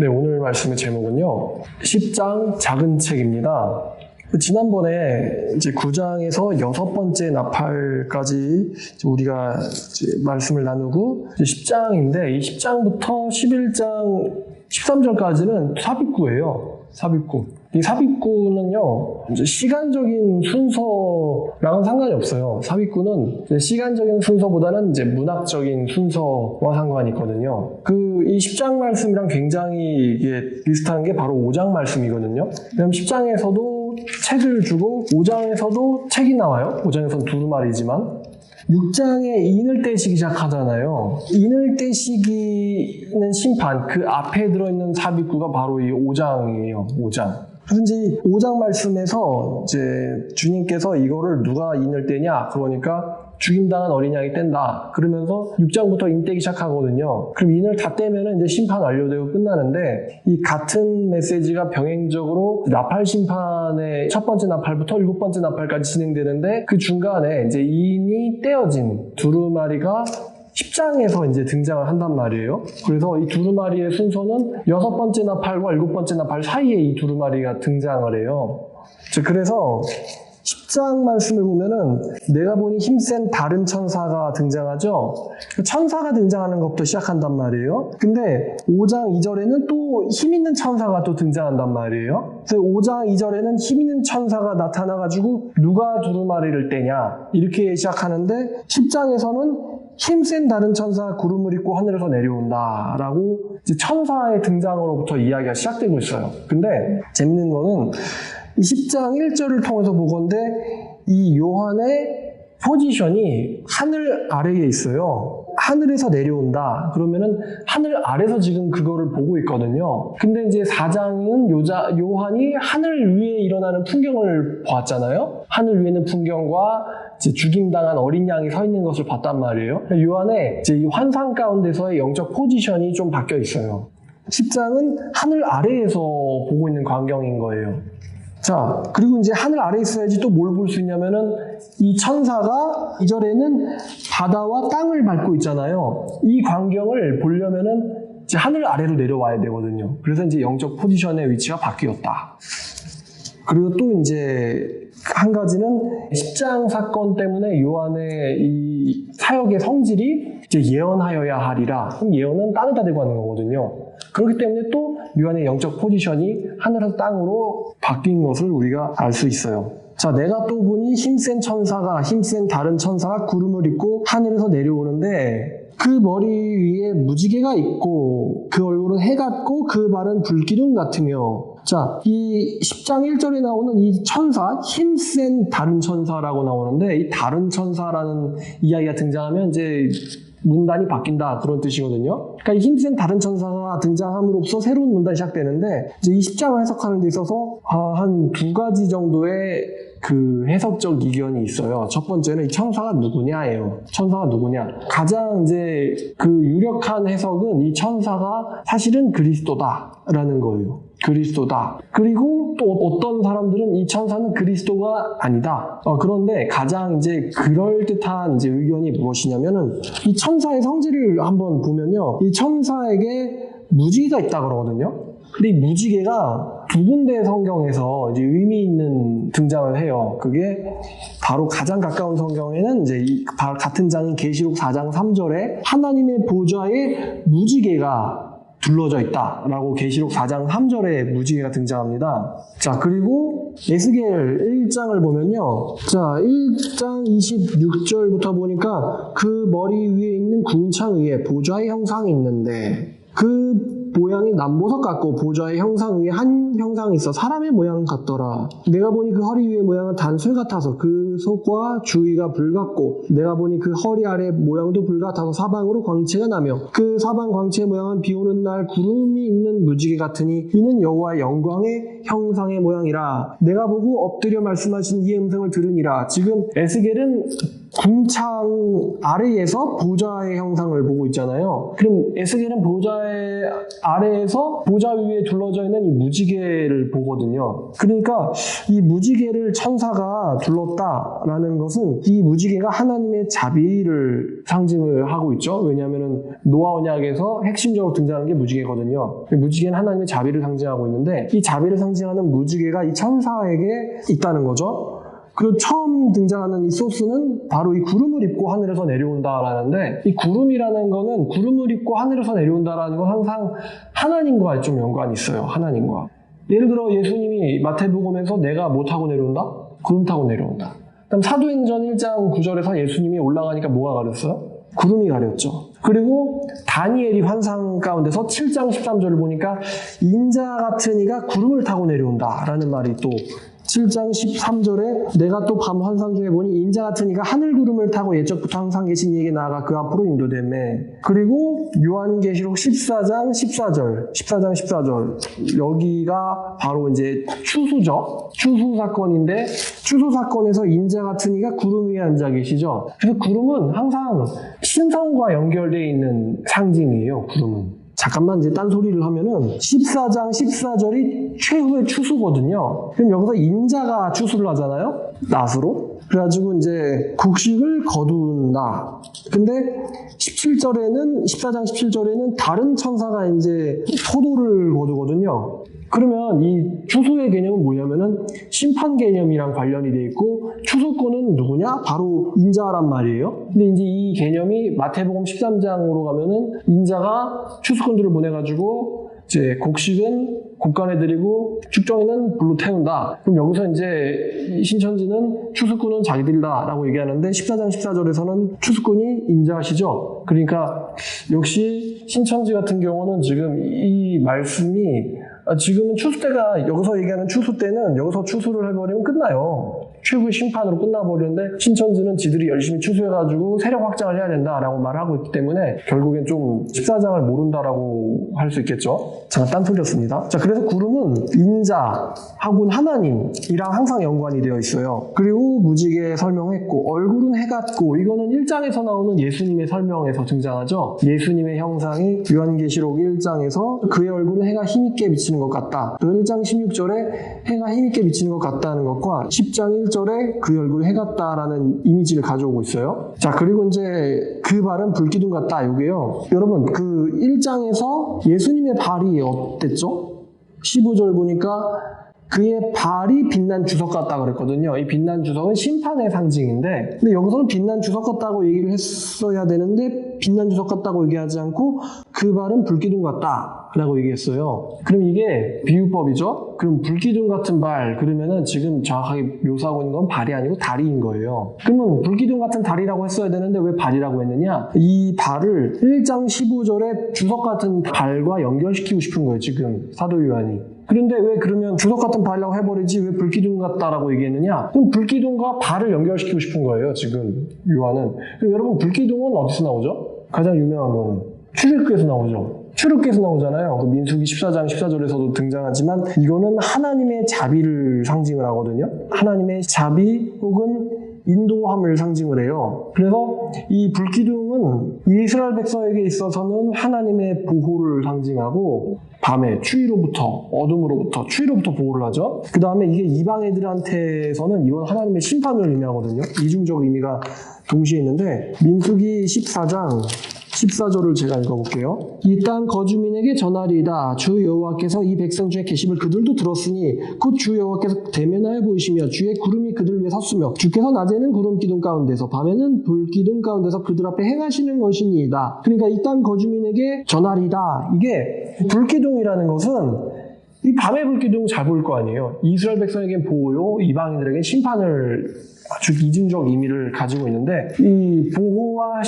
네, 오늘 말씀의 제목은요, 10장 작은 책입니다. 지난번에 이제 9장에서 6번째 나팔까지 우리가 이제 말씀을 나누고 10장인데, 이 10장부터 11장 13절까지는 삽입구예요. 삽입구. 이 삽입구는요, 이제 시간적인 순서랑은 상관이 없어요. 삽입구는 이제 시간적인 순서보다는 이제 문학적인 순서와 상관이 있거든요. 이 10장 말씀이랑 굉장히 이게 비슷한 게 바로 5장 말씀이거든요. 왜냐면 10장에서도 책을 주고 5장에서도 책이 나와요. 5장에서는 두루마리지만 6장에 인을 떼시기 시작하잖아요. 인을 떼시기는 심판, 그 앞에 들어있는 삽입구가 바로 이 5장이에요. 5장. 그래서 이제 5장 말씀에서 이제 주님께서 이거를 누가 인을 떼냐? 그러니까 죽임당한 어린 양이 뗀다. 그러면서 6장부터 인 떼기 시작하거든요. 그럼 인을 다 떼면은 이제 심판 완료되고 끝나는데, 이 같은 메시지가 병행적으로 나팔 심판의 첫 번째 나팔부터 7번째 나팔까지 진행되는데, 그 중간에 이제 인이 떼어진 두루마리가 10장에서 이제 등장을 한단 말이에요. 그래서 이 두루마리의 순서는 6번째 나팔과 7번째 나팔 사이에 이 두루마리가 등장을 해요. 그래서 10장 말씀을 보면은 내가 보니 힘센 다른 천사가 등장하죠. 천사가 등장하는 것부터 시작한단 말이에요. 근데 5장 2절에는 또 힘있는 천사가 또 등장한단 말이에요. 그래서 5장 2절에는 힘있는 천사가 나타나가지고 누가 두루마리를 떼냐 이렇게 시작하는데, 10장에서는 힘센 다른 천사 구름을 입고 하늘에서 내려온다 라고 이제 천사의 등장으로부터 이야기가 시작되고 있어요. 근데 재밌는 거는 이 10장 1절을 통해서 보건대 이 요한의 포지션이 하늘 아래에 있어요. 하늘에서 내려온다. 그러면은 하늘 아래서 지금 그거를 보고 있거든요. 근데 이제 4장은 요한이 하늘 위에 일어나는 풍경을 보았잖아요. 하늘 위에는 풍경과 이제 죽임당한 어린 양이 서 있는 것을 봤단 말이에요. 요한의 이제 이 환상 가운데서의 영적 포지션이 좀 바뀌어 있어요. 10장은 하늘 아래에서 보고 있는 광경인 거예요. 자, 그리고 이제 하늘 아래에 있어야지 또 뭘 볼 수 있냐면은 이 천사가 2절에는 바다와 땅을 밟고 있잖아요. 이 광경을 보려면은 이제 하늘 아래로 내려와야 되거든요. 그래서 이제 영적 포지션의 위치가 바뀌었다. 그리고 또 이제 한 가지는 10장 사건 때문에 요한의 이 사역의 성질이 이제 예언하여야 하리라. 그럼 예언은 땅에다 대고 하는 거거든요. 그렇기 때문에 또 요한의 영적 포지션이 하늘에서 땅으로 바뀐 것을 우리가 알 수 있어요. 자, 내가 또 보니 힘센 다른 천사가 구름을 입고 하늘에서 내려오는데, 그 머리 위에 무지개가 있고 그 얼굴은 해 같고 그 발은 불기둥 같으며. 자, 이 10장 1절에 나오는 이 천사, 힘센 다른 천사라고 나오는데, 이 다른 천사라는 이야기가 등장하면 이제 문단이 바뀐다, 그런 뜻이거든요. 그러니까 이 힘센 다른 천사가 등장함으로써 새로운 문단이 시작되는데, 이제 이 10장을 해석하는 데 있어서 한 2가지 정도의 그 해석적 이견이 있어요. 첫 번째는 이 천사가 누구냐예요. 천사가 누구냐. 가장 이제 그 유력한 해석은 이 천사가 사실은 그리스도다라는 거예요. 그리스도다. 그리고 또 어떤 사람들은 이 천사는 그리스도가 아니다. 그런데 가장 이제 그럴듯한 이제 의견이 무엇이냐면은, 이 천사의 성질을 한번 보면요, 이 천사에게 무지개가 있다 그러거든요. 근데 이 무지개가 2군데 성경에서 이제 의미 있는 등장을 해요. 그게 바로 가장 가까운 성경에는 이제 같은 장인 계시록 4장 3절에 하나님의 보좌에 무지개가 둘러져 있다라고 계시록 4장 3절에 무지개가 등장합니다. 자, 그리고 에스겔 1장을 보면요. 자, 1장 26절부터 보니까 그 머리 위에 있는 궁창 위에 보좌의 형상이 있는데, 그 모양이 남보석 같고 보좌의 형상 위에 한 형상이 있어 사람의 모양 같더라. 내가 보니 그 허리 위의 모양은 단술 같아서 그 속과 주위가 불 같고, 내가 보니 그 허리 아래 모양도 불 같아서 사방으로 광채가 나며, 그 사방 광채의 모양은 비 오는 날 구름이 있는 무지개 같으니 이는 여호와의 영광의 형상의 모양이라. 내가 보고 엎드려 말씀하신 이의 음성을 들으니라. 지금 에스겔은 궁창 아래에서 보좌의 형상을 보고 있잖아요. 그럼 에스겔은 보좌의 아래에서 보좌 위에 둘러져 있는 이 무지개를 보거든요. 그러니까 이 무지개를 천사가 둘렀다라는 것은 이 무지개가 하나님의 자비를 상징을 하고 있죠. 왜냐하면 노아 언약에서 핵심적으로 등장하는 게 무지개거든요. 무지개는 하나님의 자비를 상징하고 있는데 이 자비를 상징하는 무지개가 이 천사에게 있다는 거죠. 그리고 처음 등장하는 이 소스는 바로 이 구름을 입고 하늘에서 내려온다라는데, 이 구름이라는 거는 구름을 입고 하늘에서 내려온다라는 건 항상 하나님과 좀 연관이 있어요. 하나님과. 예를 들어 예수님이 마태복음에서 내가 뭐 타고 내려온다? 구름 타고 내려온다. 그다음 사도행전 1장 9절에서 예수님이 올라가니까 뭐가 가렸어요? 구름이 가렸죠. 그리고 다니엘이 환상 가운데서 7장 13절을 보니까 인자 같은 이가 구름을 타고 내려온다라는 말이 또 7장 13절에 내가 또 밤 환상 중에 보니 인자 같은 이가 하늘 구름을 타고 예적부터 항상 계신 이에게 나아가 그 앞으로 인도되매. 그리고 요한계시록 14장 14절 여기가 바로 이제 추수죠. 추수 사건인데 추수 사건에서 인자 같은 이가 구름 위에 앉아 계시죠. 그래서 구름은 항상 신성과 연결되어 있는 상징이에요. 구름은. 잠깐만 이제 딴소리를 하면은 14장 14절이 최후의 추수거든요. 그럼 여기서 인자가 추수를 하잖아요. 낫으로. 그래가지고 이제 곡식을 거둔다. 근데 14장 17절에는 다른 천사가 이제 포도를 거두거든요. 그러면 이 추수의 개념은 뭐냐면은 심판 개념이랑 관련이 돼 있고 추수꾼은 누구냐? 바로 인자란 말이에요. 근데 이제 이 개념이 마태복음 13장으로 가면은 인자가 추수꾼들을 보내가지고 이제 곡식은 곡간에 드리고 축정에는 불로 태운다. 그럼 여기서 이제 신천지는 추수꾼은 자기들이다라고 얘기하는데 14장 14절에서는 추수꾼이 인자시죠. 그러니까 역시 신천지 같은 경우는 지금 이 말씀이 지금은 추수 때가 여기서 얘기하는 추수 때는 여기서 추수를 해버리면 끝나요. 최후의 심판으로 끝나버리는데 신천지는 지들이 열심히 추수해가지고 세력 확장을 해야 된다라고 말하고 있기 때문에 결국엔 좀 14장을 모른다라고 할 수 있겠죠. 잠깐 딴소리였습니다. 자, 그래서 구름은 인자, 하군 하나님이랑 항상 연관이 되어 있어요. 그리고 무지개 설명했고 얼굴은 해 같고 이거는 1장에서 나오는 예수님의 설명에서 등장하죠. 예수님의 형상이 요한계시록 1장에서 그의 얼굴은 해가 힘있게 비치는 것 같다. 1장 16절에 해가 힘있게 비치는 것 같다는 것과 10장 1절에 그의 얼굴 해 같다라는 이미지를 가져오고 있어요. 자, 그리고 이제 그 발은 불기둥 같다. 이게요. 여러분, 그 1장에서 예수님의 발이 어땠죠? 15절 보니까 그의 발이 빛난 주석 같다 그랬거든요. 이 빛난 주석은 심판의 상징인데, 근데 여기서는 빛난 주석 같다고 얘기를 했어야 되는데 빛난 주석 같다고 얘기하지 않고 그 발은 불기둥 같다라고 얘기했어요. 그럼 이게 비유법이죠. 그럼 불기둥 같은 발 그러면은 지금 정확하게 묘사하고 있는 건 발이 아니고 다리인 거예요. 그러면 불기둥 같은 다리라고 했어야 되는데 왜 발이라고 했느냐? 이 발을 1장 15절에 주석 같은 발과 연결시키고 싶은 거예요. 지금 사도 요한이. 그런데 왜 그러면 주석 같은 발이라고 해버리지 왜 불기둥 같다라고 얘기했느냐? 그럼 불기둥과 발을 연결시키고 싶은 거예요. 지금 요한은. 그럼 여러분 불기둥은 어디서 나오죠? 가장 유명한 거는 출애굽기에서 나오죠. 출애굽기에서 나오잖아요. 그 민수기 14장 14절에서도 등장하지만 이거는 하나님의 자비를 상징을 하거든요. 하나님의 자비 혹은 인도함을 상징을 해요. 그래서 이 불기둥은 이스라엘 백성에게 있어서는 하나님의 보호를 상징하고 밤에 추위로부터 어둠으로부터 추위로부터 보호를 하죠. 그 다음에 이게 이방 애들한테서는 이건 하나님의 심판을 의미하거든요. 이중적 의미가 동시에 있는데 민수기 14장 14절을 제가 읽어볼게요. 이 땅 거주민에게 전하리이다. 주 여호와께서 이 백성 중에 계심을 그들도 들었으니 곧 주 여호와께서 대면하여 보이시며 주의 구름이 그들 위에 섰으며 주께서 낮에는 구름 기둥 가운데서 밤에는 불 기둥 가운데서 그들 앞에 행하시는 것이니이다. 그러니까 이 땅 거주민에게 전하리이다. 이게 불기둥이라는 것은 이 밤의 불기둥 잘 보일 거 아니에요. 이스라엘 백성에겐 보호요, 이방인들에겐 심판을 아주 이중적 의미를 가지고 있는데 이 보호와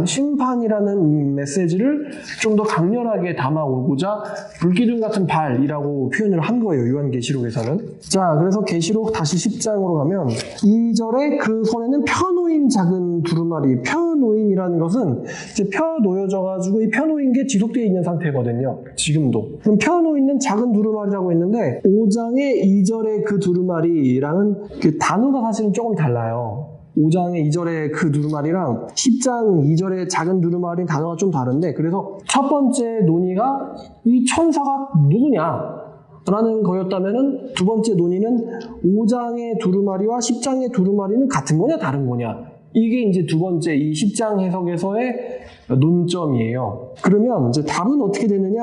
심판이라는 메시지를 좀 더 강렬하게 담아오고자 불기둥 같은 발이라고 표현을 한 거예요. 요한계시록에서는. 자, 그래서 계시록 다시 10장으로 가면 2절에 그 손에는 펴놓인 작은 두루마리, 펴놓인이라는 것은 이제 펴놓여져가지고 이 펴놓인 게 지속되어 있는 상태거든요. 지금도. 그럼 펴놓이는 작은 두루마리라고 했는데 5장의 2절의 그 두루마리랑은 그 단어가 사실은 조금 달라요. 5장의 2절의 그 두루마리랑 10장 2절의 작은 두루마리 단어가 좀 다른데, 그래서 첫 번째 논의가 이 천사가 누구냐 라는 거였다면은 두 번째 논의는 5장의 두루마리와 10장의 두루마리는 같은 거냐 다른 거냐, 이게 이제 두 번째 이 10장 해석에서의 논점이에요. 그러면 이제 답은 어떻게 되느냐?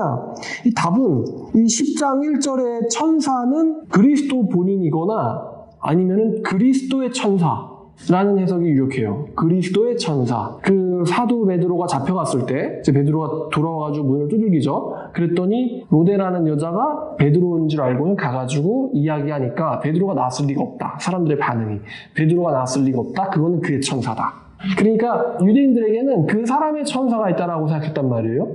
이 답은 이 10장 1절의 천사는 그리스도 본인이거나 아니면은 그리스도의 천사라는 해석이 유력해요. 그리스도의 천사. 그 사도 베드로가 잡혀갔을 때 이제 베드로가 돌아와가지고 문을 두들기죠. 그랬더니 로데라는 여자가 베드로인 줄 알고는 가가지고 이야기하니까 베드로가 나왔을 리가 없다. 사람들의 반응이 베드로가 나왔을 리가 없다. 그거는 그의 천사다. 그러니까 유대인들에게는 그 사람의 천사가 있다라고 생각했단 말이에요.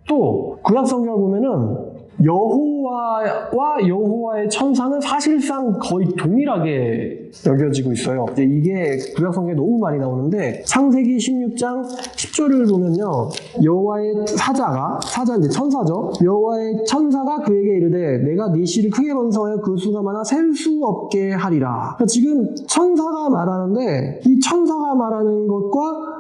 또 구약 성경을 보면은 여호와와 여호와의 천사는 사실상 거의 동일하게 여겨지고 있어요. 이게 구약 성경에 너무 많이 나오는데 창세기 16장 10절을 보면요, 여호와의 사자 이제 천사죠. 여호와의 천사가 그에게 이르되 내가 네 씨를 크게 번성하여 그 수가 많아 셀 수 없게 하리라. 그러니까 지금 천사가 말하는데 이 천사가 말하는 것과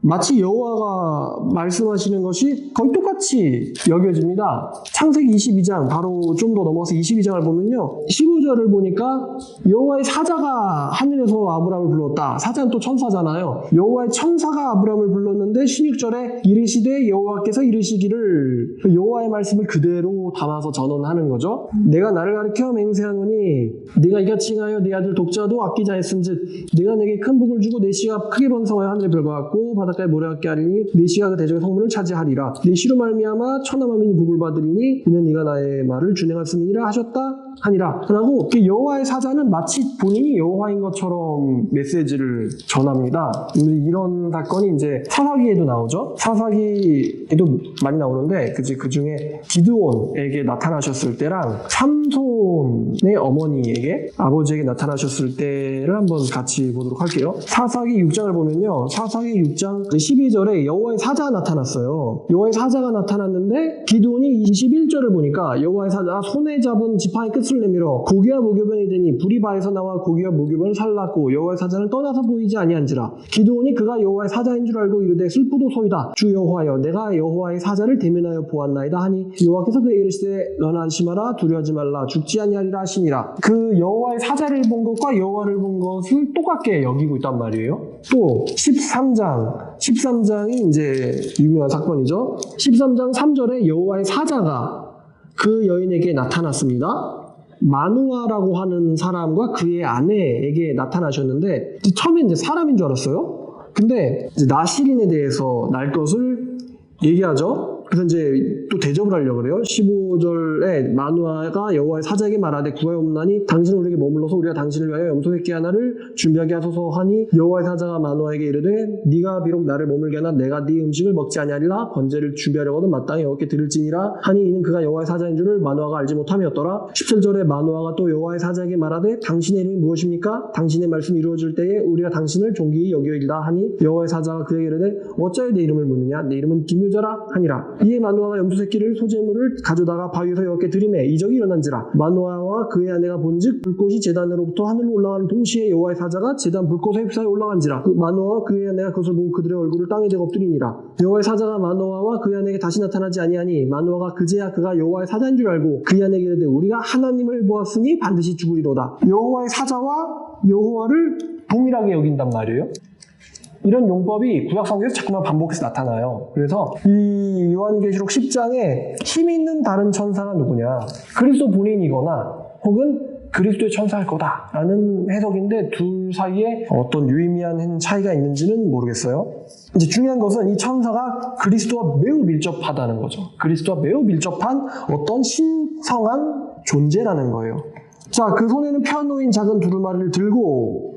마치 여호와가 말씀하시는 것이 거의 똑같이 여겨집니다. 창세기 22장 바로 좀 더 넘어서 22장을 보면요, 15절을 보니까 여호와의 사자가 하늘에서 아브라함을 불렀다. 사자는 또 천사잖아요. 여호와의 천사가 아브라함을 불렀는데 16절에 이르시되 여호와께서 이르시기를, 여호와의 말씀을 그대로 담아서 전언하는 거죠. 내가 나를 가리켜 맹세하노니 네가 이같이 행하여 네 아들 독자도 아끼자 했은즉 내가 내게 큰 복을 주고 내 씨가 크게 번성하여 하늘의 별과 같고 바닷가에 모래 같게 하리니 네 씨가 그 대적의 성문을 차지하리라. 네 씨로 말미암아 천하 만민이 복을 받으리니 이는 네가 나의 말을 준행하였음이니라 하셨다 하니라. 라고 여호와의 사자는 마치 본인이 여호와인 것처럼 메시지를 전합니다. 이런 사건이 이제 사사기에도 나오죠. 사사기에도 많이 나오는데 그 중에 기드온에게 나타나셨을 때랑 삼손의 어머니에게 아버지에게 나타나셨을 때를 한번 같이 보도록 할게요. 사사기 6장을 보면요, 사사기 6장 12절에 여호와의 사자가 나타났어요. 여호와의 사자가 나타났는데 기드온이 21절을 보니까 여호와의 사자가 손에 잡은 지팡이 끝을 내밀어 고기와 무교변이 되니 불이 바에서 나와 고기와 무교변을 살랐고 여호와의 사자는 떠나서 보이지 아니한지라. 기드온이 그가 여호와의 사자인 줄 알고 이르되 슬프도소이다. 주 여호와여 내가 여호와의 사자를 대면하여 보았나이다 하니 여호와께서 그에게 이르시되 너는 안심하라 두려워하지 말라 죽지 아니하리라 하시니라. 그 여호와의 사자를 본 것과 여호와를 본 것을 똑같게 여기고 있단 말이에요. 또 13장이 이제 유명한 사건이죠. 13장 3절에 여호와의 사자가 그 여인에게 나타났습니다. 마누아라고 하는 사람과 그의 아내에게 나타나셨는데 처음에 이제 사람인 줄 알았어요. 근데 이제 나실인에 대해서 날 것을 얘기하죠. 그래서 이제 또 대접을 하려고 그래요. 15절에 마누아가 여호와의 사자에게 말하되 구하옵나니 당신은 우리에게 머물러서 우리가 당신을 위하여 염소 새끼 하나를 준비하게 하소서 하니 여호와의 사자가 마누아에게 이르되 네가 비록 나를 머물게 하나 내가 네 음식을 먹지 아니하리라. 번제를 준비하려거든 마땅히 여호와께 드릴지니라 하니 이는 그가 여호와의 사자인 줄을 마누아가 알지 못함이었더라. 17절에 마누아가 또 여호와의 사자에게 말하되 당신의 이름이 무엇입니까? 당신의 말씀이 이루어질 때에 우리가 당신을 존귀히 여기리라 하니 여호와의 사자가 그에게 이르되 어찌하여 내 이름을 묻느냐? 내 이름은 기묘자라 하니라. 이에 마누아가 염소 새끼를 소재물을 가져다가 바위에서 여호와께 드리매 이적이 일어난지라. 마누아와 그의 아내가 본즉 불꽃이 제단으로부터 하늘로 올라가는 동시에 여호와의 사자가 제단 불꽃에 휩싸여 올라간지라. 마누아와 그의 아내가 그것을 보고 그들의 얼굴을 땅에 대고 엎드리니라. 여호와의 사자가 마누아와 그의 아내에게 다시 나타나지 아니하니 마누아가 그제야 그가 여호와의 사자인 줄 알고 그의 아내에게 이르되 우리가 하나님을 보았으니 반드시 죽으리로다. 여호와의 사자와 여호와를 동일하게 여긴단 말이에요. 이런 용법이 구약 성경에서 자꾸만 반복해서 나타나요. 그래서 이 요한계시록 10장에 힘 있는 다른 천사가 누구냐? 그리스도 본인이거나 혹은 그리스도의 천사일 거다라는 해석인데 둘 사이에 어떤 유의미한 차이가 있는지는 모르겠어요. 이제 중요한 것은 이 천사가 그리스도와 매우 밀접하다는 거죠. 그리스도와 매우 밀접한 어떤 신성한 존재라는 거예요. 자, 그 손에는 펴놓인 작은 두루마리를 들고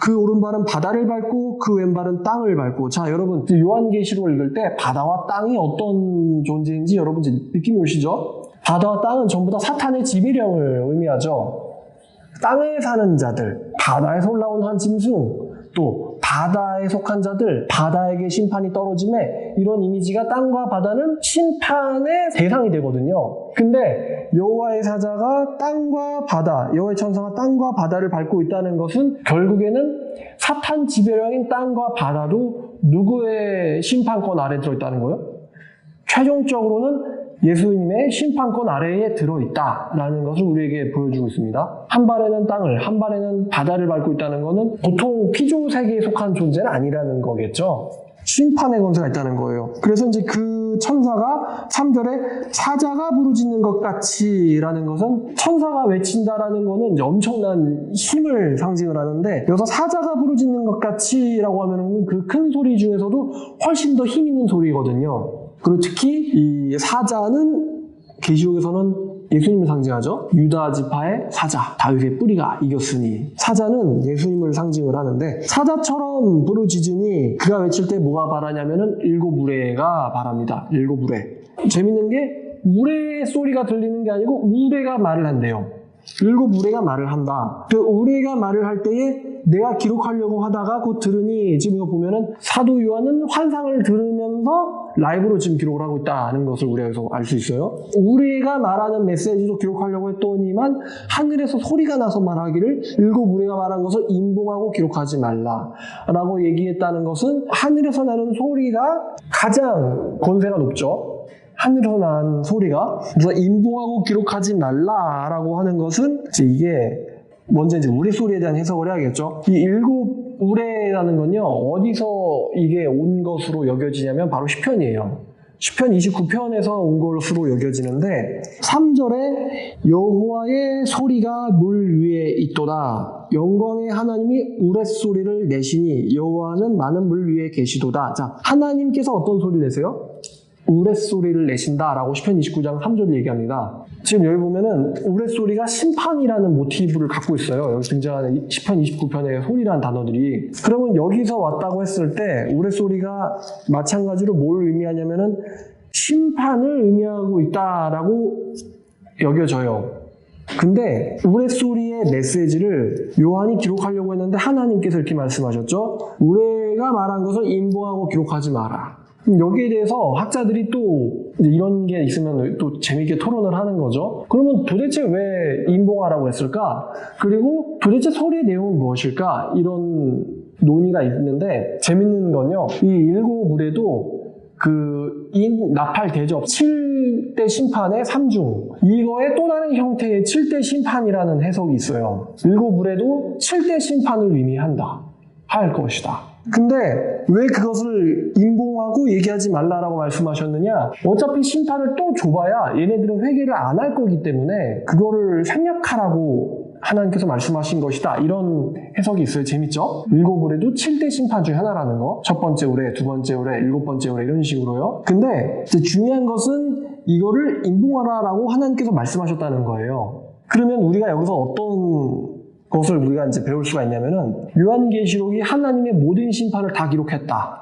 그 오른발은 바다를 밟고 그 왼발은 땅을 밟고. 자, 여러분 요한계시록을 읽을 때 바다와 땅이 어떤 존재인지 여러분 느낌이 오시죠? 바다와 땅은 전부 다 사탄의 지배령을 의미하죠. 땅에 사는 자들, 바다에서 올라온 한 짐승, 또 바다에 속한 자들, 바다에게 심판이 떨어짐에 이런 이미지가 땅과 바다는 심판의 대상이 되거든요. 근데 여호와의 사자가 땅과 바다, 여호와의 천사가 땅과 바다를 밟고 있다는 것은 결국에는 사탄 지배령인 땅과 바다도 누구의 심판권 아래에 들어있다는 거예요? 최종적으로는 예수님의 심판권 아래에 들어있다라는 것을 우리에게 보여주고 있습니다. 한 발에는 땅을, 한 발에는 바다를 밟고 있다는 것은 보통 피조 세계에 속한 존재는 아니라는 거겠죠. 심판의 권세가 있다는 거예요. 그래서 이제 그 천사가 3절에 사자가 부르짖는 것 같이라는 것은 천사가 외친다라는 것은 이제 엄청난 힘을 상징을 하는데 여기서 사자가 부르짖는 것 같이라고 하면은 그 큰 소리 중에서도 훨씬 더 힘 있는 소리거든요. 그리고 특히 이 사자는 계시록에서는 예수님을 상징하죠. 유다 지파의 사자, 다윗의 뿌리가 이겼으니. 사자는 예수님을 상징을 하는데 사자처럼 부르짖으니 그가 외칠 때 뭐가 바라냐면은 7우레가 바랍니다. 7우레. 재밌는 게 우레의 소리가 들리는 게 아니고 우레가 말을 한대요. 7우레가 말을 한다. 그 우레가 말을 할 때에 내가 기록하려고 하다가 곧 들으니 지금 이거 보면은 사도 요한은 환상을 들으면서 라이브로 지금 기록을 하고 있다는 것을 우리가 여기서 알 수 있어요. 우리가 말하는 메시지도 기록하려고 했더니만 하늘에서 소리가 나서 말하기를 7우레가 말한 것을 인봉하고 기록하지 말라라고 얘기했다는 것은 하늘에서 나는 소리가 가장 권세가 높죠. 하늘에서 난 소리가. 그래서 인봉하고 기록하지 말라라고 하는 것은 이게 먼저 이제 우레소리에 대한 해석을 해야겠죠. 이 7우레라는 건요, 어디서 이게 온 것으로 여겨지냐면 바로 시편이에요. 시편 29편에서 온 것으로 여겨지는데 3절에 여호와의 소리가 물 위에 있도다. 영광의 하나님이 우레소리를 내시니 여호와는 많은 물 위에 계시도다. 자, 하나님께서 어떤 소리를 내세요? 우레소리를 내신다라고 시편 29장 3절을 얘기합니다. 지금 여기 보면은 우레소리가 심판이라는 모티브를 갖고 있어요. 여기 등장하는 시편 29편의 소리라는 단어들이. 그러면 여기서 왔다고 했을 때 우레소리가 마찬가지로 뭘 의미하냐면은 심판을 의미하고 있다라고 여겨져요. 근데 우레소리의 메시지를 요한이 기록하려고 했는데 하나님께서 이렇게 말씀하셨죠. 우레가 말한 것을 인봉하고 기록하지 마라. 여기에 대해서 학자들이 또 이런 게 있으면 또 재미있게 토론을 하는 거죠. 그러면 도대체 왜 인봉하라고 했을까? 그리고 도대체 소리의 내용은 무엇일까? 이런 논의가 있는데 재밌는 건요. 이 7우레도 그 나팔 대접 7대 심판의 3중 이거의 또 다른 형태의 7대 심판이라는 해석이 있어요. 7우레도 7대 심판을 의미한다. 할 것이다. 근데 왜 그것을 인봉하고 얘기하지 말라라고 말씀하셨느냐? 어차피 심판을 또 줘봐야 얘네들은 회개를 안 할 거기 때문에 그거를 생략하라고 하나님께서 말씀하신 것이다. 이런 해석이 있어요. 재밌죠? 7우레도 7대 심판 중에 하나라는 거. 첫 번째 우레, 두 번째 우레, 7번째 우레 이런 식으로요. 근데 중요한 것은 이거를 인봉하라라고 하나님께서 말씀하셨다는 거예요. 그러면 우리가 여기서 어떤 것을 우리가 이제 배울 수가 있냐면은 요한계시록이 하나님의 모든 심판을 다 기록했다.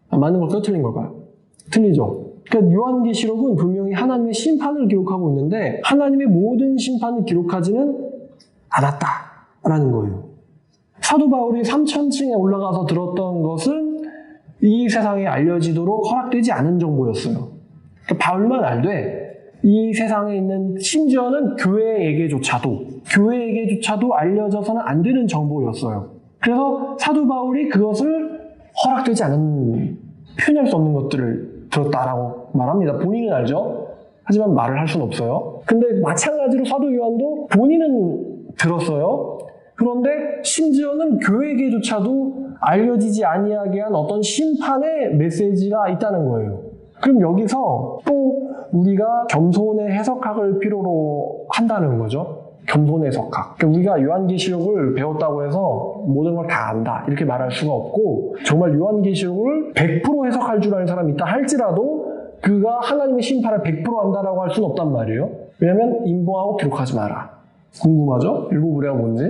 맞는 걸까요? 틀린 걸까요? 틀리죠. 그러니까 요한계시록은 분명히 하나님의 심판을 기록하고 있는데 하나님의 모든 심판을 기록하지는 않았다라는 거예요. 사도 바울이 3000층에 올라가서 들었던 것은 이 세상에 알려지도록 허락되지 않은 정보였어요. 그러니까 바울만 알되 이 세상에 있는 심지어는 교회에게조차도 알려져서는 안 되는 정보였어요. 그래서 사도 바울이 그것을 허락되지 않은 표현할 수 없는 것들을 들었다라고 말합니다. 본인은 알죠? 하지만 말을 할 수는 없어요. 근데 마찬가지로 사도 요한도 본인은 들었어요. 그런데 심지어는 교회에게조차도 알려지지 아니하게 한 어떤 심판의 메시지가 있다는 거예요. 그럼 여기서 또 우리가 겸손의 해석학을 필요로 한다는 거죠. 겸손의 해석학. 그러니까 우리가 요한계시록을 배웠다고 해서 모든 걸 다 안다 이렇게 말할 수가 없고 정말 요한계시록을 100% 해석할 줄 아는 사람이 있다 할지라도 그가 하나님의 심판을 100% 안다라고 할 수는 없단 말이에요. 왜냐하면 인봉하고 기록하지 마라. 궁금하죠? 7우레가 뭔지?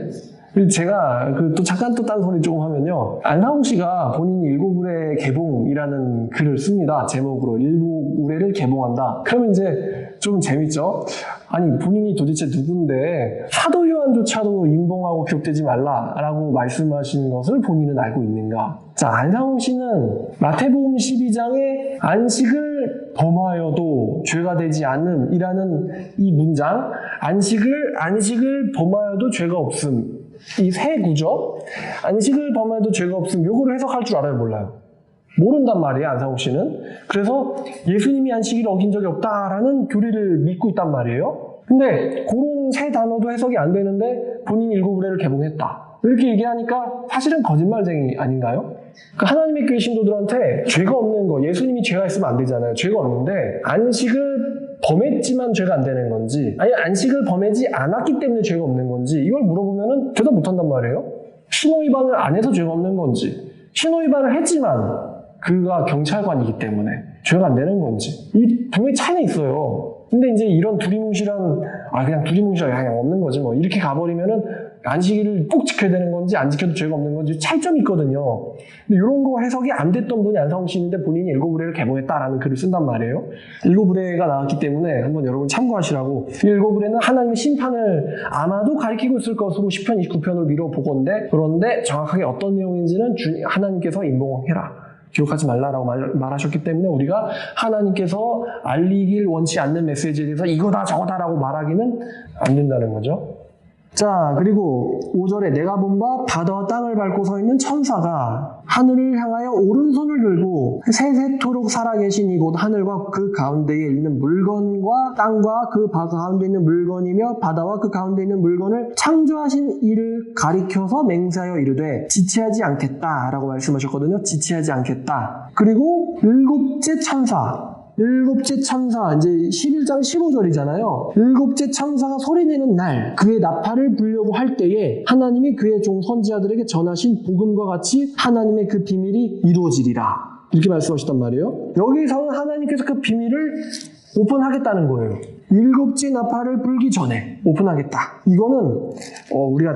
제가 또 잠깐 또 딴 소리 조금 하면요. 안상홍 씨가 본인이 일곱의뢰 개봉이라는 글을 씁니다. 제목으로 일곱의뢰를 개봉한다. 그러면 이제 좀 재밌죠? 아니 본인이 도대체 누군데 사도 요한조차도 임봉하고 기록되지 말라라고 말씀하신 것을 본인은 알고 있는가? 자, 안상홍 씨는 마태복음 12장에 안식을 범하여도 죄가 되지 않음이라는 이 문장, 안식을 범하여도 죄가 없음, 이 세 구조, 안식을 범하여도 죄가 없음, 요거를 해석할 줄 알아요, 몰라요? 모른단 말이에요, 안상홍 씨는. 그래서 예수님이 안식일을 어긴 적이 없다라는 교리를 믿고 있단 말이에요. 근데 그런 세 단어도 해석이 안 되는데 본인이 일곱의뢰를 개봉했다, 이렇게 얘기하니까 사실은 거짓말쟁이 아닌가요? 그러니까 하나님의 교회 신도들한테 죄가 없는 거, 예수님이 죄가 있으면 안 되잖아요. 죄가 없는데 안식을 범했지만 죄가 안 되는 건지, 아니 안식을 범하지 않았기 때문에 죄가 없는 건지, 이걸 물어보면은 대답 못한단 말이에요. 신호위반을 안 해서 죄가 없는 건지, 신호위반을 했지만 그가 경찰관이기 때문에 죄가 안 되는 건지, 이 분명히 차이는 있어요. 근데 이제 이런 두리뭉실한, 그냥 두리뭉실하게 그냥 없는 거지 뭐, 이렇게 가버리면은 안식일을 꼭 지켜야 되는 건지 안 지켜도 죄가 없는 건지 차이점이 있거든요. 근데 이런 거 해석이 안 됐던 분이 안상홍 씨인데 본인이 일곱의뢰를 개봉했다라는 글을 쓴단 말이에요. 일곱의뢰가 나왔기 때문에 한번 여러분 참고하시라고. 일곱의뢰는 하나님의 심판을 아마도 가리키고 있을 것으로 시편 29편을 미뤄보건대, 그런데 정확하게 어떤 내용인지는 하나님께서 임봉해라, 기억하지 말라라고 말하셨기 때문에 우리가 하나님께서 알리길 원치 않는 메시지에 대해서 이거다 저거다라고 말하기는 안 된다는 거죠. 자, 그리고 5절에 내가 본 바 바다와 땅을 밟고 서 있는 천사가 하늘을 향하여 오른손을 들고 세세토록 살아계신 이곳 하늘과 그 가운데에 있는 물건과 땅과 그 가운데 있는 물건이며 바다와 그 가운데 있는 물건을 창조하신 이를 가리켜서 맹세하여 이르되 지체하지 않겠다라고 말씀하셨거든요. 지체하지 않겠다. 그리고 일곱째 천사, 이제 11장 15절이잖아요. 일곱째 천사가 소리내는 날, 그의 나팔을 불려고 할 때에 하나님이 그의 종 선지자들에게 전하신 복음과 같이 하나님의 그 비밀이 이루어지리라, 이렇게 말씀하셨단 말이에요. 여기서는 하나님께서 그 비밀을 오픈하겠다는 거예요. 일곱째 나팔을 불기 전에 오픈하겠다. 이거는 우리가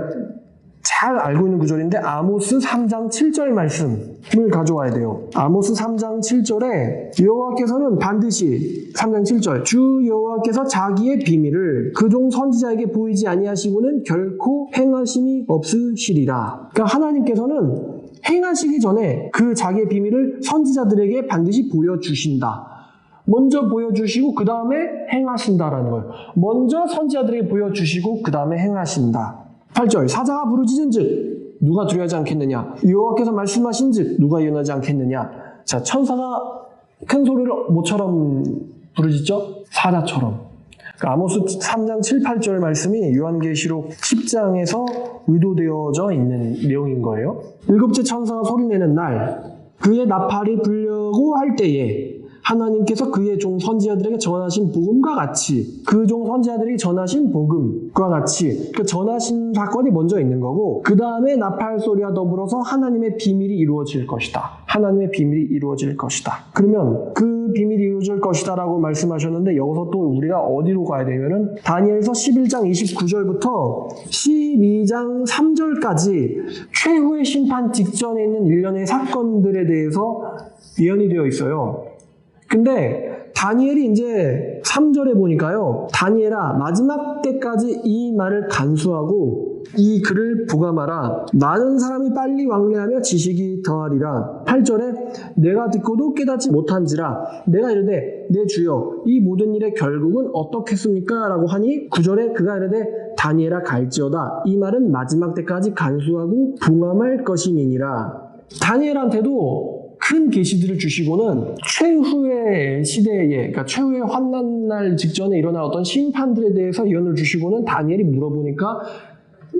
잘 알고 있는 구절인데 아모스 3장 7절 말씀을 가져와야 돼요. 아모스 3장 7절에 여호와께서는 반드시 3장 7절 주 여호와께서 자기의 비밀을 그 종 선지자에게 보이지 아니하시고는 결코 행하심이 없으시리라. 그러니까 하나님께서는 행하시기 전에 그 자기의 비밀을 선지자들에게 반드시 보여주신다. 먼저 보여주시고 그 다음에 행하신다라는 거예요. 먼저 선지자들에게 보여주시고 그 다음에 행하신다. 8절 사자가 부르짖은즉 누가 두려워하지 않겠느냐, 여호와께서 말씀하신즉 누가 예언하지 않겠느냐. 자, 천사가 큰 소리를 뭐처럼 부르짖죠? 사자처럼. 그러니까 아모스 3장 7, 8절 말씀이 요한계시록 10장에서 의도되어져 있는 내용인 거예요. 일곱째 천사가 소리내는 날, 그의 나팔이 불려고 할 때에 하나님께서 그의 종 선지자들에게 전하신 복음과 같이, 그 종 선지자들에게 전하신 복음과 같이, 그 전하신 사건이 먼저 있는 거고, 그 다음에 나팔 소리와 더불어서 하나님의 비밀이 이루어질 것이다. 하나님의 비밀이 이루어질 것이다. 그러면 그 비밀이 이루어질 것이다 라고 말씀하셨는데, 여기서 또 우리가 어디로 가야 되면은 다니엘서 11장 29절부터 12장 3절까지 최후의 심판 직전에 있는 일련의 사건들에 대해서 예언이 되어 있어요. 근데 다니엘이 이제 3절에 보니까요, 다니엘아 마지막 때까지 이 말을 간수하고 이 글을 부감하라. 많은 사람이 빨리 왕래하며 지식이 더하리라. 8절에 내가 듣고도 깨닫지 못한지라 내가 이르되 내 주여 이 모든 일의 결국은 어떻겠습니까? 라고 하니 9절에 그가 이르되 다니엘아 갈지어다. 이 말은 마지막 때까지 간수하고 부감할 것임이니라. 다니엘한테도 큰 계시들을 주시고는 최후의 시대에, 그러니까 최후의 환난날 직전에 일어날 어떤 심판들에 대해서 예언을 주시고는 다니엘이 물어보니까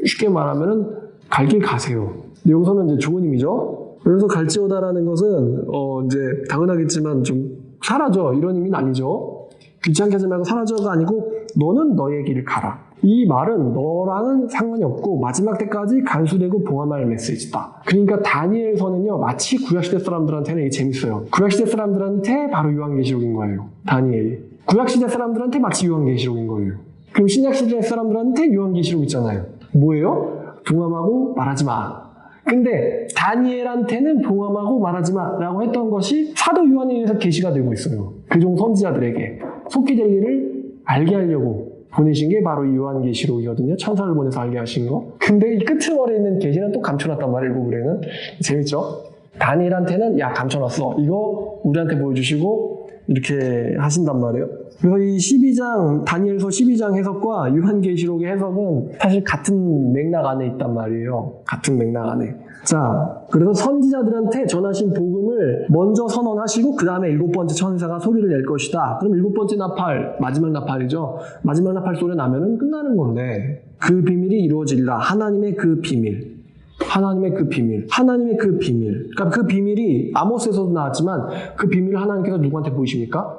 쉽게 말하면은 갈 길 가세요. 근데 여기서는 이제 좋은 의미죠. 그래서 갈지어다라는 것은 이제 당연하겠지만 좀 사라져, 이런 의미는 아니죠. 귀찮게 하지 말고 사라져가 아니고 너는 너의 길을 가라. 이 말은 너랑은 상관이 없고 마지막 때까지 간수되고 봉함할 메시지다. 그러니까 다니엘서는요, 마치 구약시대 사람들한테는 이게 재밌어요. 구약시대 사람들한테 바로 요한계시록인 거예요. 다니엘이. 구약시대 사람들한테 마치 요한계시록인 거예요. 그럼 신약시대 사람들한테 요한계시록 있잖아요. 뭐예요? 동함하고 말하지 마. 근데 다니엘한테는 동함하고 말하지 마라고 했던 것이 사도 요한에 의해서 계시가 되고 있어요. 그종 선지자들에게 속히 될 일을 알게 하려고 보내신 게 바로 이 요한계시록이거든요. 천사를 보내서 알게 하신 거. 근데 이 끄트머리에 있는 계시는 또 감춰놨단 말이에요. 일부분에는. 재밌죠? 다니엘한테는 야 감춰놨어. 이거 우리한테 보여주시고 이렇게 하신단 말이에요. 그래서 이 12장, 다니엘서 12장 해석과 요한계시록의 해석은 사실 같은 맥락 안에 있단 말이에요. 같은 맥락 안에. 자, 그래서 선지자들한테 전하신 복음을 먼저 선언하시고 그 다음에 7번째 천사가 소리를 낼 것이다. 그럼 7번째 나팔, 마지막 나팔이죠. 마지막 나팔 소리 나면은 끝나는 건데 그 비밀이 이루어지리라. 하나님의 그 비밀. 하나님의 그 비밀. 하나님의 그 비밀. 그러니까 그 비밀이 아모스에서도 나왔지만 그 비밀을 하나님께서 누구한테 보이십니까?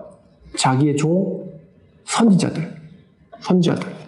자기의 종 선지자들.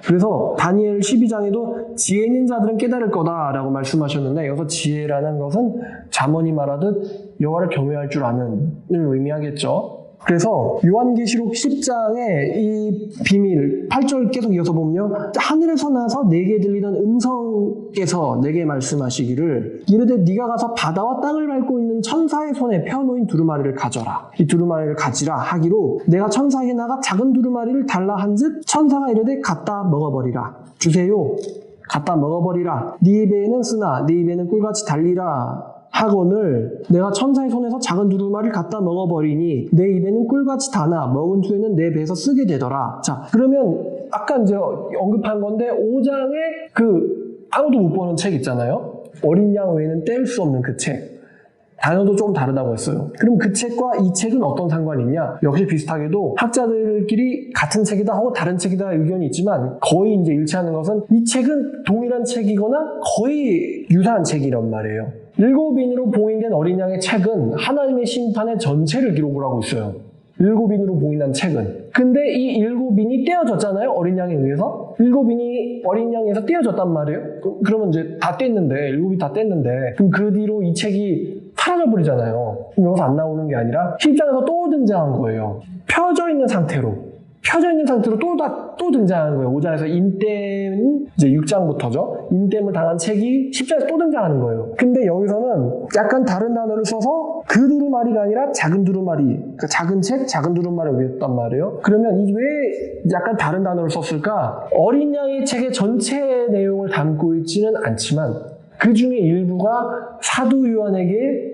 그래서 다니엘 12장에도 지혜 있는 자들은 깨달을 거다라고 말씀하셨는데 여기서 지혜라는 것은 잠언이 말하듯 여호와를 경외할 줄 아는을 의미하겠죠. 그래서 요한계시록 10장의 이 비밀 8절 계속 이어서 보면요. 하늘에서 나서 내게 들리던 음성께서 내게 말씀하시기를 이르되 네가 가서 바다와 땅을 밟고 있는 천사의 손에 펴놓인 두루마리를 가져라. 이 두루마리를 가지라 하기로 내가 천사에게 나가 작은 두루마리를 달라 한즉 천사가 이르되 갖다 먹어버리라. 주세요. 갖다 먹어버리라. 네 입에는 쓰나 네 입에는 꿀같이 달리라. 하거늘 내가 천사의 손에서 작은 두루마리를 갖다 먹어버리니 내 입에는 꿀같이 다나 먹은 후에는 내 배에서 쓰게 되더라. 자, 그러면 아까 이제 언급한 건데 5장에 그 아무도 못 보는 책 있잖아요. 어린 양 외에는 뗄 수 없는 그 책. 단어도 조금 다르다고 했어요. 그럼 그 책과 이 책은 어떤 상관이 있냐? 역시 비슷하게도 학자들끼리 같은 책이다 하고 다른 책이다 의견이 있지만 거의 이제 일치하는 것은 이 책은 동일한 책이거나 거의 유사한 책이란 말이에요. 7인으로 봉인된 어린 양의 책은 하나님의 심판의 전체를 기록을 하고 있어요. 7인으로 봉인한 책은. 근데 이 7인이 떼어졌잖아요. 어린 양에 의해서. 7인이 어린 양에서 떼어졌단 말이에요. 그러면 이제 다 뗐는데 7이 다 뗐는데 그럼 그 뒤로 이 책이 사라져버리잖아요. 여기서 안 나오는 게 아니라 10장에서 또 등장한 거예요. 펴져 있는 상태로 또 등장하는 거예요. 5장에서 인땜, 이제 6장부터죠. 인땜을 당한 책이 10장에서 또 등장하는 거예요. 근데 여기서는 약간 다른 단어를 써서 그 두루마리가 아니라 작은 두루마리, 그러니까 작은 책, 작은 두루마리를 외웠단 말이에요. 그러면 이 왜 약간 다른 단어를 썼을까? 어린 양의 책의 전체 내용을 담고 있지는 않지만 그 중에 일부가 사도 요한에게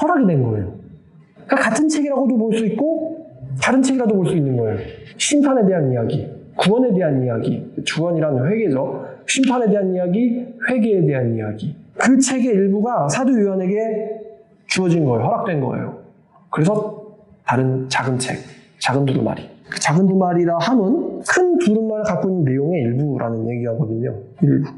허락이 된 거예요. 그러니까 같은 책이라고도 볼 수 있고 다른 책이라도 볼 수 있는 거예요. 심판에 대한 이야기, 구원에 대한 이야기, 주원이라는 회개죠. 심판에 대한 이야기, 회개에 대한 이야기. 그 책의 일부가 사도 요한에게 주어진 거예요. 허락된 거예요. 그래서 다른 작은 책, 작은 두루마리. 그 작은 두루마리라 함은 큰 두루마리를 갖고 있는 내용의 일부라는 얘기하거든요. 일부.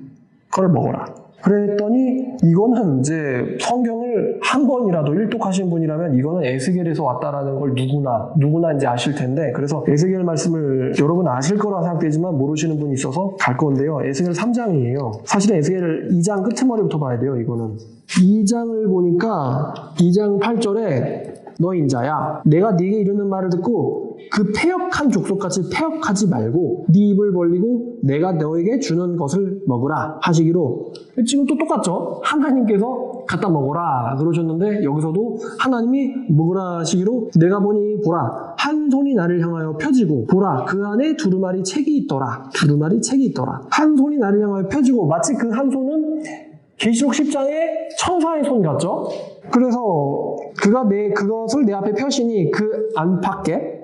그걸 먹어라. 그랬더니 이거는 이제 성경을 한 번이라도 일독하신 분이라면 이거는 에스겔에서 왔다라는 걸 누구나 이제 아실 텐데 그래서 에스겔 말씀을 여러분 아실 거라 생각되지만 모르시는 분이 있어서 갈 건데요. 에스겔 3장이에요. 사실은 에스겔 2장 끄트머리부터 봐야 돼요. 이거는 2장을 보니까 2장 8절에 너 인자야 내가 네게 이르는 말을 듣고 그 패역한 족속같이 패역하지 말고 네 입을 벌리고 내가 너에게 주는 것을 먹으라 하시기로 지금 또 똑같죠. 하나님께서 갖다 먹어라 그러셨는데 여기서도 하나님이 먹으라 하시기로 내가 보니 보라 한 손이 나를 향하여 펴지고 보라 그 안에 두루마리 책이 있더라. 한 손이 나를 향하여 펴지고 마치 그 한 손은 계시록 10장의 천사의 손 같죠? 그래서 그것을 내 앞에 펴시니 그 안팎에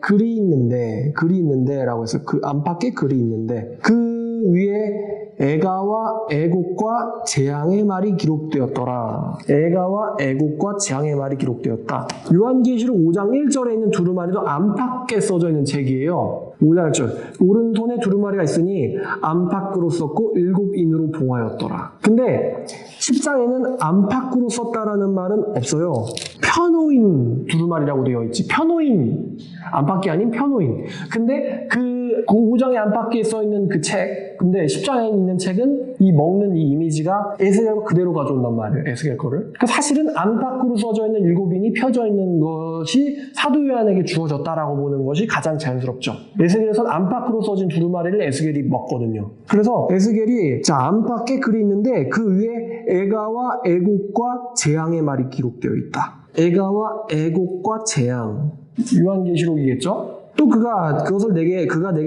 글이 있는데라고 해서 그 안팎에 글이 있는데 그 위에 애가와 애곡과 재앙의 말이 기록되었더라. 애가와 애곡과 재앙의 말이 기록되었다. 요한계시록 5장 1절에 있는 두루마리도 안팎에 써져 있는 책이에요. 5장 1절. 오른손에 두루마리가 있으니 안팎으로 썼고 7인으로 봉하였더라. 근데 10장에는 안팎으로 썼다라는 말은 없어요. 펴놓인 두루마리라고 되어 있지. 펴놓인. 안팎이 아닌 펴놓인. 근데 그 그 5장의 안팎에 써있는 그 책, 근데 10장에 있는 책은 이 먹는 이 이미지가 에스겔 그대로 가져온단 말이에요. 에스겔 거를. 그러니까 사실은 안팎으로 써져 있는 7인이 펴져 있는 것이 사도 요한에게 주어졌다라고 보는 것이 가장 자연스럽죠. 에스겔에서는 안팎으로 써진 두루마리를 에스겔이 먹거든요. 그래서 에스겔이 안팎에 글이 있는데 그 위에 애가와 애곡과 재앙의 말이 기록되어 있다. 애가와 애곡과 재앙. 요한계시록이겠죠? 또 그가 내게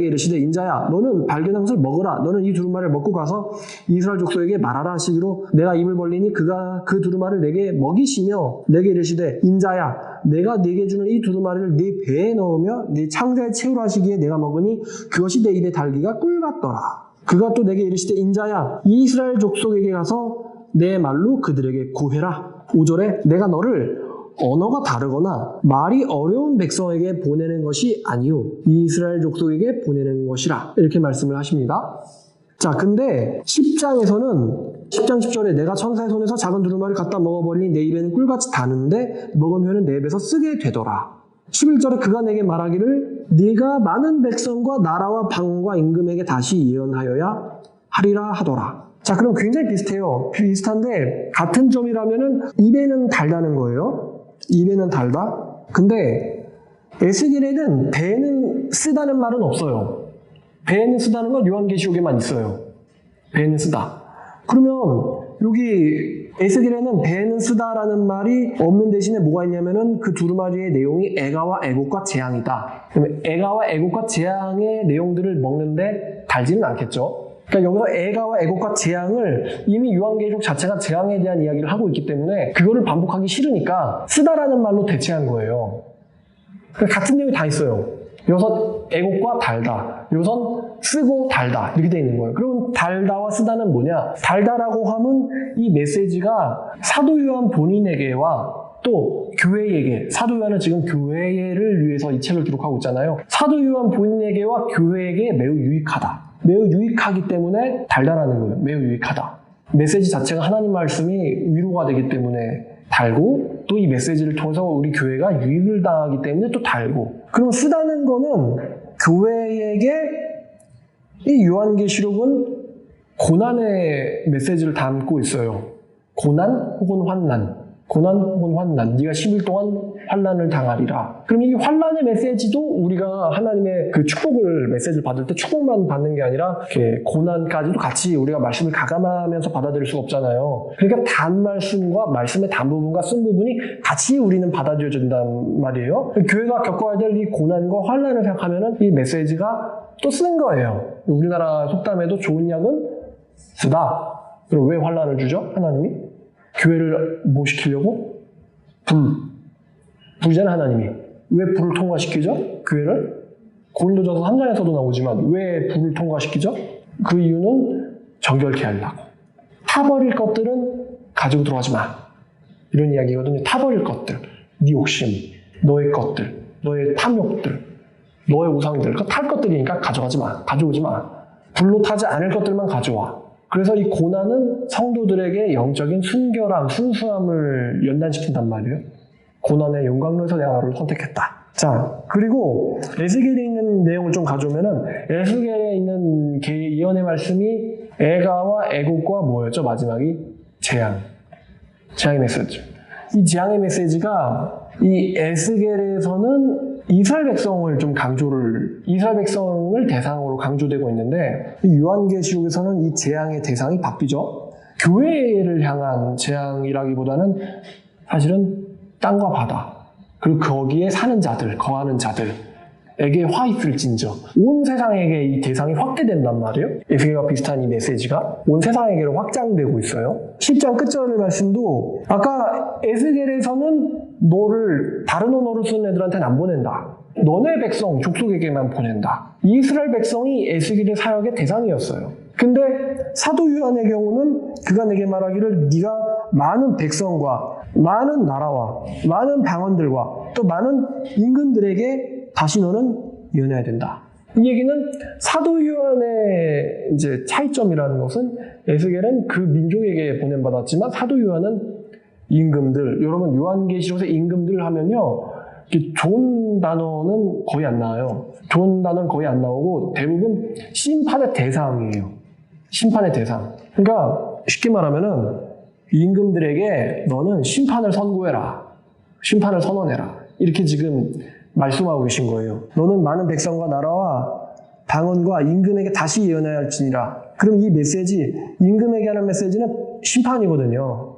이르시되 인자야 너는 발견한 것을 먹으라. 너는 이 두루마리를 먹고 가서 이스라엘 족속에게 말하라 하시기로 내가 입을 벌리니 그가 그 두루마리를 내게 먹이시며 내게 이르시되 인자야 내가 네게 주는 이 두루마리를 네 배에 넣으며 네 창자에 채우라 하시기에 내가 먹으니 그것이 내 입에 달기가 꿀 같더라. 그가 또 내게 이르시되 인자야 이스라엘 족속에게 가서 내 말로 그들에게 고해라. 5절에 내가 너를 언어가 다르거나 말이 어려운 백성에게 보내는 것이 아니요 이스라엘 족속에게 보내는 것이라 이렇게 말씀을 하십니다. 자, 근데 10장에서는 10장 10절에 내가 천사의 손에서 작은 두루마리를 갖다 먹어버리니 내 입에는 꿀같이 다는데 먹은 후에는 내 입에서 쓰게 되더라. 11절에 그가 내게 말하기를 네가 많은 백성과 나라와 방언과 임금에게 다시 예언하여야 하리라 하더라. 자, 그럼 굉장히 비슷해요. 비슷한데 같은 점이라면은 입에는 달다는 거예요. 입에는 달다. 근데 에스겔에는 배에는 쓰다는 말은 없어요. 배에는 쓰다는 건 요한계시록에만 있어요. 배에는 쓰다. 그러면 여기 에스겔에는 배에는 쓰다라는 말이 없는 대신에 뭐가 있냐면은 그 두루마리의 내용이 애가와 애곡과 재앙이다. 그러면 애가와 애곡과 재앙의 내용들을 먹는데 달지는 않겠죠. 그러니까 여기서 애가와 애곡과 재앙을 이미 요한계시록 자체가 재앙에 대한 이야기를 하고 있기 때문에 그거를 반복하기 싫으니까 쓰다라는 말로 대체한 거예요. 그러니까 같은 내용이 다 있어요. 여기서 애곡과 달다, 여기서 쓰고 달다 이렇게 돼 있는 거예요. 그럼 달다와 쓰다는 뭐냐? 달다라고 하면 이 메시지가 사도 요한 본인에게와 또 교회에게, 사도 요한은 지금 교회를 위해서 이 책을 기록하고 있잖아요. 사도 요한 본인에게와 교회에게 매우 유익하다. 매우 유익하기 때문에 달다라는 거예요. 매우 유익하다. 메시지 자체가 하나님 말씀이 위로가 되기 때문에 달고 또 이 메시지를 통해서 우리 교회가 유익을 당하기 때문에 또 달고. 그럼 쓰다는 거는 교회에게 이 요한계시록은 고난의 메시지를 담고 있어요. 고난 혹은 환난. 고난 혹은 환난, 네가 10일 동안 환난을 당하리라. 그럼 이 환난의 메시지도 우리가 하나님의 그 축복을 메시지를 받을 때 축복만 받는 게 아니라 이렇게 고난까지도 같이 우리가 말씀을 가감하면서 받아들일 수가 없잖아요. 그러니까 단 말씀과 말씀의 단 부분과 쓴 부분이 같이 우리는 받아들여진단 말이에요. 교회가 겪어야 될 이 고난과 환난을 생각하면은 이 메시지가 또 쓴 거예요. 우리나라 속담에도 좋은 약은 쓰다. 그럼 왜 환난을 주죠? 하나님이? 교회를 뭐 시키려고? 불이잖아 하나님이. 왜 불을 통과시키죠? 교회를? 고린도전서 3장에서도 나오지만 왜 불을 통과시키죠? 그 이유는 정결케 하려고. 타버릴 것들은 가지고 들어가지 마. 이런 이야기거든요. 타버릴 것들, 네 욕심, 너의 것들, 너의 탐욕들, 너의 우상들, 탈 것들이니까 가져가지 마. 가져오지 마. 불로 타지 않을 것들만 가져와. 그래서 이 고난은 성도들에게 영적인 순결함, 순수함을 연단시킨단 말이에요. 고난의 영광로에서 내가 너를 선택했다. 자, 그리고 에스겔에 있는 내용을 좀 가져오면은 에스겔에 있는 예언의 말씀이 애가와 애곡과 뭐였죠? 마지막이 재앙. 재앙의 메시지. 이 재앙의 메시지가 이 에스겔에서는 이스라엘 백성을 좀 이스라엘 백성을 대상으로 강조되고 있는데 이 요한계시록에서는 이 재앙의 대상이 바뀌죠. 교회를 향한 재앙이라기보다는 사실은 땅과 바다 그리고 거기에 사는 자들, 거하는 자들에게 화 있을진저 온 세상에게 이 대상이 확대된단 말이에요. 에스겔과 비슷한 이 메시지가 온 세상에게로 확장되고 있어요. 10장 끝절의 말씀도 아까 에스겔에서는 너를 다른 언어를 쓰는 애들한테는 안 보낸다. 너네 백성, 족속에게만 보낸다. 이스라엘 백성이 에스겔의 사역의 대상이었어요. 근데 사도 요한의 경우는 그가 내게 말하기를 네가 많은 백성과 많은 나라와 많은 방언들과 또 많은 임금들에게 다시 너는 예언해야 된다. 이 얘기는 사도 요한의 이제 차이점이라는 것은 에스겔은 그 민족에게 보냄받았지만 사도 요한은 임금들, 여러분 요한계시록에서 임금들 하면요 좋은 단어는 거의 안 나와요. 좋은 단어는 거의 안 나오고 대부분 심판의 대상이에요. 심판의 대상. 그러니까 쉽게 말하면은 임금들에게 너는 심판을 선고해라. 심판을 선언해라. 이렇게 지금 말씀하고 계신 거예요. 너는 많은 백성과 나라와 방언과 임금에게 다시 예언해야 할지니라. 그럼 이 메시지, 임금에게 하는 메시지는 심판이거든요.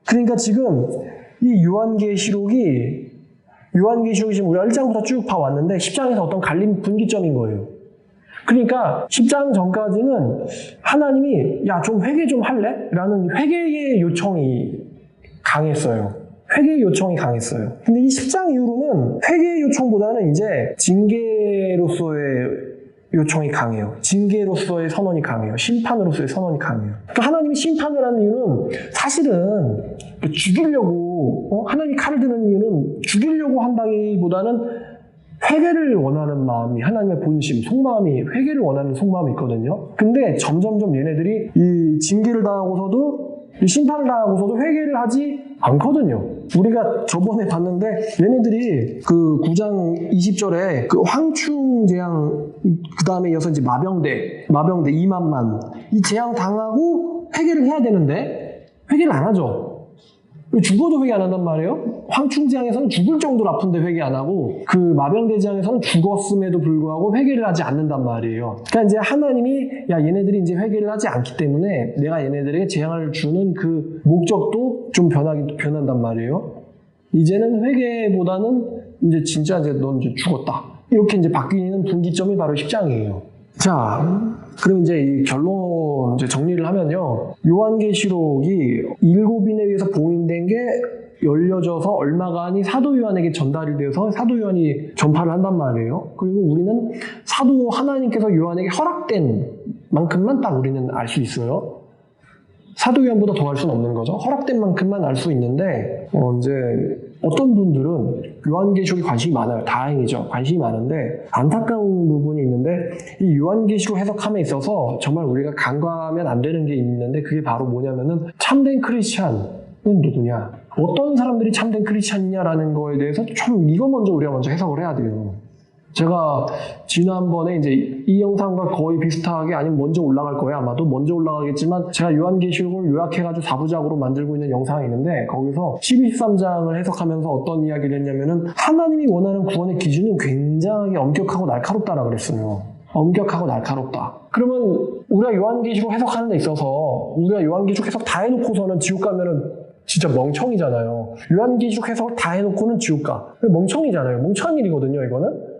그러니까 지금 이 요한계시록이 지금 우리가 1장부터 쭉 봐왔는데 10장에서 어떤 갈림 분기점인 거예요. 그러니까 10장 전까지는 하나님이 야, 좀 회개 좀 할래? 라는 회개의 요청이 강했어요. 회개의 요청이 강했어요. 근데 이 10장 이후로는 회개의 요청보다는 이제 징계로서의 요청이 강해요. 징계로서의 선언이 강해요. 심판으로서의 선언이 강해요. 그러니까 하나님이 심판을 하는 이유는 사실은 죽이려고, 하나님이 칼을 드는 이유는 죽이려고 한다기보다는 회개를 원하는 마음이, 하나님의 본심, 속마음이, 회개를 원하는 속마음이 있거든요. 근데 점점점 얘네들이 이 징계를 당하고서도, 이 심판을 당하고서도 회개를 하지 않거든요. 우리가 저번에 봤는데 얘네들이 그 9장 20절에 그 황충재앙, 그 다음에 이어서 이제 마병대 2만만, 이 재앙 당하고 회개를 해야 되는데 회개를 안 하죠. 죽어도 회개 안 한단 말이에요. 황충재앙에서는 죽을 정도로 아픈데 회개 안 하고, 그 마병대 재앙에서는 죽었음에도 불구하고 회개를 하지 않는단 말이에요. 그러니까 이제 하나님이 야, 얘네들이 이제 회개를 하지 않기 때문에 내가 얘네들에게 재앙을 주는 그 목적도 좀 변한단 말이에요. 이제는 회개보다는 이제 진짜 이제 넌 이제 죽었다, 이렇게 이제 바뀌는 분기점이 바로 10장이에요. 자, 그럼 이제 이 결론 이제 정리를 하면요. 요한계시록이 7인에 의해서 봉인된 게 열려져서 얼마간이 사도 요한에게 전달이 되어서 사도 요한이 전파를 한단 말이에요. 그리고 우리는 사도 하나님께서 요한에게 허락된 만큼만 딱 우리는 알 수 있어요. 사도 요한보다 더 알 수는 없는 거죠. 허락된 만큼만 알 수 있는데, 이제 어떤 분들은 요한계시록에 관심이 많아요. 다행이죠. 관심이 많은데 안타까운 부분이 있는데, 이 요한계시록 해석함에 있어서 정말 우리가 간과하면 안 되는 게 있는데, 그게 바로 뭐냐면은 참된 크리스찬은 누구냐, 어떤 사람들이 참된 크리스찬이냐라는 거에 대해서 좀 이거 우리가 먼저 해석을 해야 돼요. 제가 지난번에 이제 이 영상과 거의 비슷하게, 아니면 먼저 올라갈 거예요. 아마도 먼저 올라가겠지만, 제가 요한계시록을 요약해가지고 4부작으로 만들고 있는 영상이 있는데, 거기서 12, 13장을 해석하면서 어떤 이야기를 했냐면은, 하나님이 원하는 구원의 기준은 굉장히 엄격하고 날카롭다라 그랬어요. 엄격하고 날카롭다. 그러면 우리가 요한계시록 해석하는 데 있어서 우리가 요한계시록 해석 다 해놓고서는 지옥 가면은 진짜 멍청이잖아요. 요한계시록 해석을 다 해놓고는 지옥 가. 멍청이잖아요. 멍청한 일이거든요, 이거는.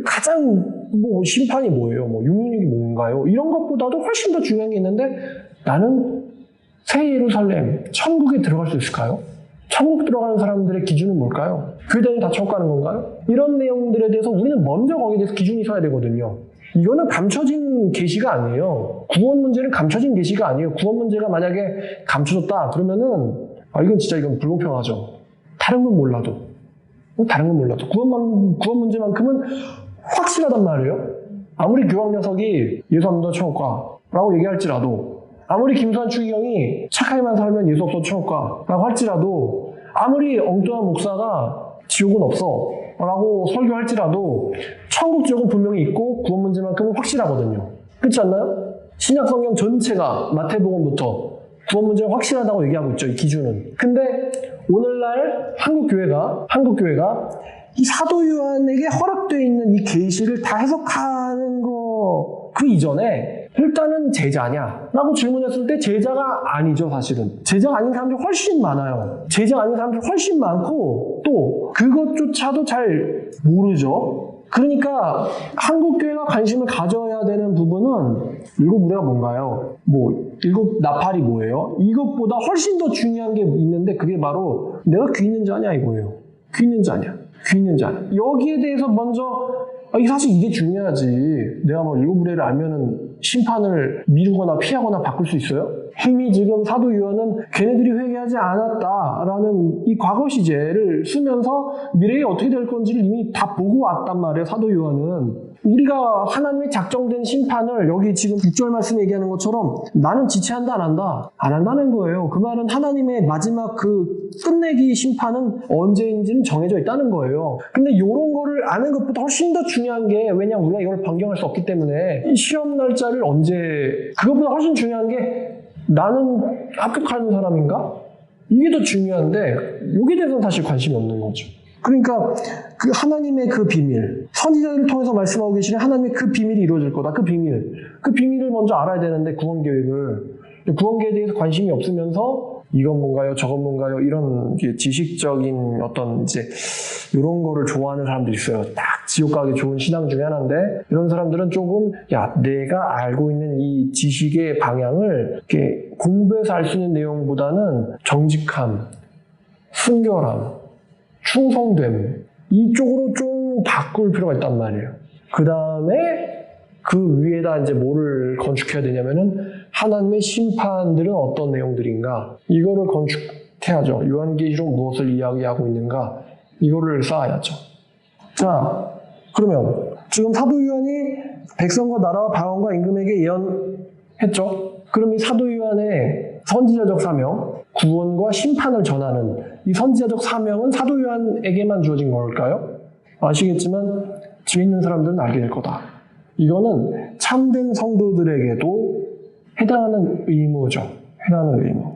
가장 심판이 뭐예요? 육륜이 뭔가요? 이런 것보다도 훨씬 더 중요한 게 있는데, 나는 새 예루살렘, 천국에 들어갈 수 있을까요? 천국 들어가는 사람들의 기준은 뭘까요? 교회 다니면 다 천국 가는 건가요? 이런 내용들에 대해서 우리는 먼저 거기에 대해서 기준이 있어야 되거든요. 이거는 감춰진 계시가 아니에요. 구원 문제는 감춰진 계시가 아니에요. 구원 문제가 만약에 감춰졌다 그러면은 이건 불공평하죠. 다른 건 몰라도 구원 문제만큼은 확실하단 말이에요. 아무리 교황 녀석이 예수 안 믿어 천국 가라고 얘기할지라도, 아무리 김수환 추기경이 착하게만 살면 예수 없어 천국 가라고 할지라도, 아무리 엉뚱한 목사가 지옥은 없어 라고 설교할지라도, 천국 지옥은 분명히 있고 구원 문제만큼은 확실하거든요. 그렇지 않나요? 신약 성경 전체가 마태복음부터 구원 문제가 확실하다고 얘기하고 있죠, 이 기준은. 근데 오늘날 한국 교회가 이 사도 요한에게 허락되어 있는 이 계시를 다 해석하는 거 그 이전에 일단은 제자냐? 라고 질문했을 때 제자가 아니죠, 사실은. 제자가 아닌 사람들이 훨씬 많아요. 제자가 아닌 사람들이 훨씬 많고, 또 그것조차도 잘 모르죠. 그러니까 한국교회가 관심을 가져야 되는 부분은 일곱 무리가 뭔가요? 일곱 나팔이 뭐예요? 이것보다 훨씬 더 중요한 게 있는데, 그게 바로 내가 귀 있는 자냐 이거예요. 귀 있는 자냐? 귀 있는 자냐? 여기에 대해서 먼저 사실 이게 중요하지. 내가 일곱 무리를 알면은 심판을 미루거나 피하거나 바꿀 수 있어요? 이미 지금 사도 요한은 걔네들이 회개하지 않았다라는 이 과거 시제를 쓰면서 미래에 어떻게 될 건지를 이미 다 보고 왔단 말이에요, 사도 요한은. 우리가 하나님의 작정된 심판을 여기 지금 6절 말씀에 얘기하는 것처럼 나는 지체한다 안 한다? 안 한다는 거예요. 그 말은 하나님의 마지막 그 끝내기 심판은 언제인지는 정해져 있다는 거예요. 근데 이런 거를 아는 것보다 훨씬 더 중요한 게 왜냐 우리가 이걸 변경할 수 없기 때문에 이 시험 날짜를 언제 그것보다 훨씬 중요한 게 나는 합격하는 사람인가? 이게 더 중요한데 여기에 대해서는 사실 관심이 없는 거죠. 그러니까 그 하나님의 그 비밀, 선지자들을 통해서 말씀하고 계시는 하나님의 그 비밀이 이루어질 거다. 그 비밀을 먼저 알아야 되는데 구원 계획에 대해서 관심이 없으면서 이건 뭔가요, 저건 뭔가요 이런 지식적인 어떤 이제 이런 거를 좋아하는 사람들이 있어요. 딱 지옥 가기 좋은 신앙 중에 하나인데 이런 사람들은 조금 내가 알고 있는 이 지식의 방향을 이렇게 공부해서 알 수 있는 내용보다는 정직함, 순결함, 충성됨 이쪽으로 좀 바꿀 필요가 있단 말이에요. 그 다음에 그 위에다 이제 뭐를 건축해야 되냐면은 하나님의 심판들은 어떤 내용들인가 이거를 건축해야죠. 요한계시록 무엇을 이야기하고 있는가 이거를 쌓아야죠. 자, 그러면 지금 사도 요한이 백성과 나라와 방언과 임금에게 예언했죠. 그럼 이 사도 요한의 선지자적 사명, 구원과 심판을 전하는 이 선지자적 사명은 사도 요한에게만 주어진 걸까요? 아시겠지만 집에 있는 사람들은 알게 될 거다. 이거는 참된 성도들에게도 해당하는 의무죠. 해당하는 의무.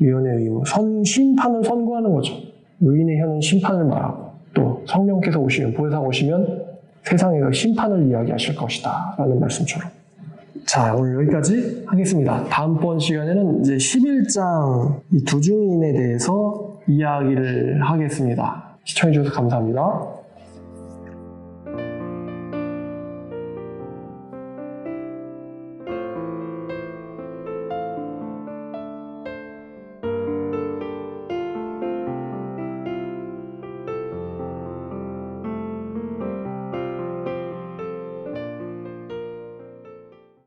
예언의 의무. 심판을 선고하는 거죠. 의인의 혀는 심판을 말하고 또 성령께서 오시면 보혜사가 오시면 세상의 그 심판을 이야기하실 것이다 라는 말씀처럼. 자, 오늘 여기까지 하겠습니다. 다음번 시간에는 이제 11장 이 두 증인에 대해서 이야기를 하겠습니다. 시청해주셔서 감사합니다.